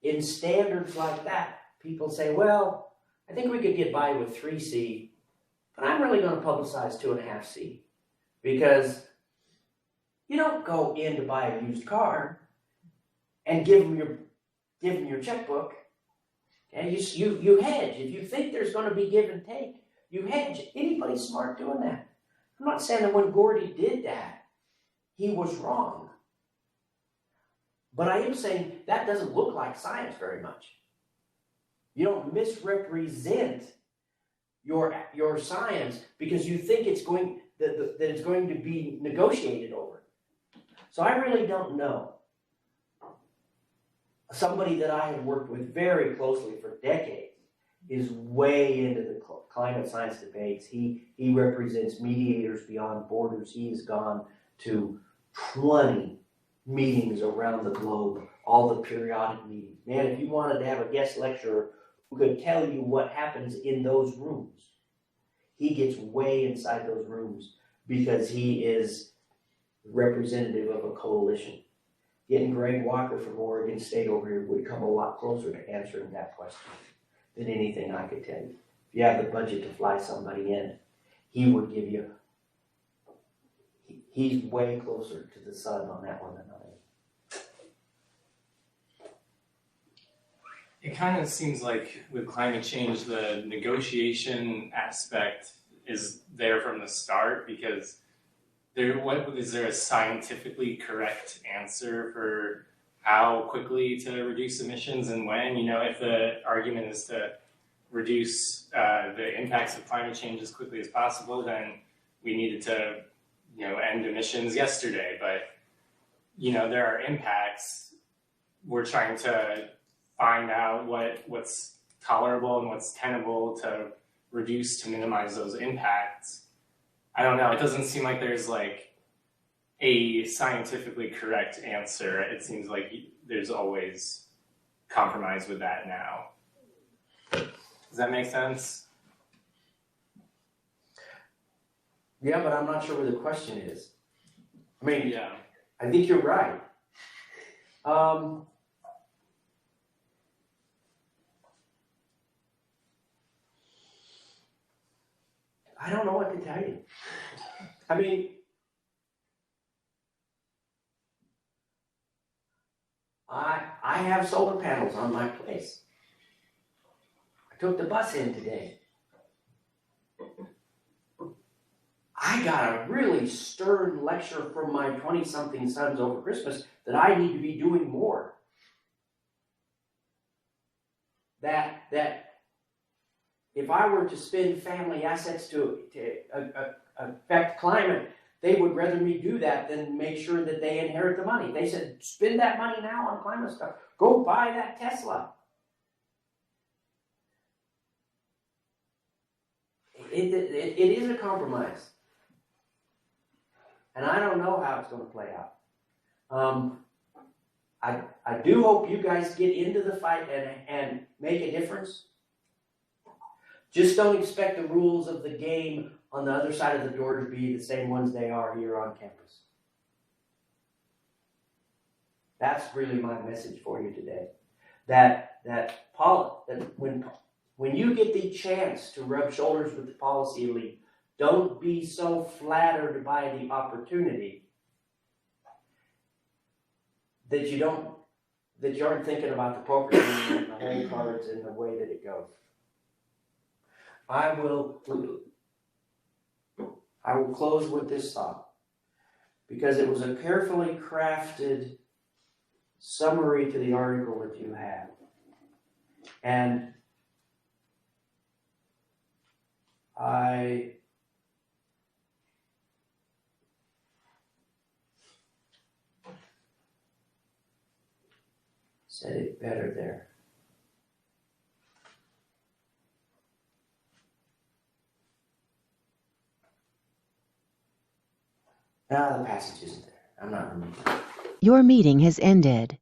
in standards like that, people say, well, I think we could get by with 3C, but I'm really going to publicize 2.5 C because you don't go in to buy a used car and give them your checkbook. And you hedge. If you think there's going to be give and take, you hedge. Anybody's smart doing that. I'm not saying that when Gordy did that, he was wrong. But I am saying that doesn't look like science very much. You don't misrepresent your science because you think that it's going to be negotiated over. So I really don't know. Somebody that I have worked with very closely for decades is way into the climate science debates. He represents Mediators Beyond Borders. He has gone to 20 meetings around the globe, all the periodic meetings. Man, if you wanted to have a guest lecturer who could tell you what happens in those rooms, he gets way inside those rooms because he is representative of a coalition. Getting Greg Walker from Oregon State over here would come a lot closer to answering that question than anything I could tell you. If you have the budget to fly somebody in, he would give you, he's way closer to the sun on that one than I am. It kind of seems like with climate change, the negotiation aspect is there from the start because is there a scientifically correct answer for how quickly to reduce emissions and when? You know, if the argument is to reduce the impacts of climate change as quickly as possible, then we needed to, you know, end emissions yesterday. But, you know, there are impacts. We're trying to find out what's tolerable and what's tenable to reduce to minimize those impacts. I don't know. It doesn't seem like there's like a scientifically correct answer. It seems like there's always compromise with that now. Does that make sense? Yeah, but I'm not sure where the question is. I mean, Yeah. I think you're right. I don't know what to tell you. I mean, I have solar panels on my place. I took the bus in today. I got a really stern lecture from my 20-something sons over Christmas that I need to be doing more. That if I were to spend family assets to affect climate, they would rather me do that than make sure that they inherit the money. They said, spend that money now on climate stuff. Go buy that Tesla. It is a compromise. And I don't know how it's going to play out. I do hope you guys get into the fight and make a difference. Just don't expect the rules of the game on the other side of the door to be the same ones they are here on campus. That's really my message for you today. That when you get the chance to rub shoulders with the policy elite, don't be so flattered by the opportunity that you aren't thinking about the poker game and the whole cards and the way that it goes. I will close with this thought because it was a carefully crafted summary to the article that you have. And I said it better there. No, the passage isn't there. I'm not remembering. Your meeting has ended.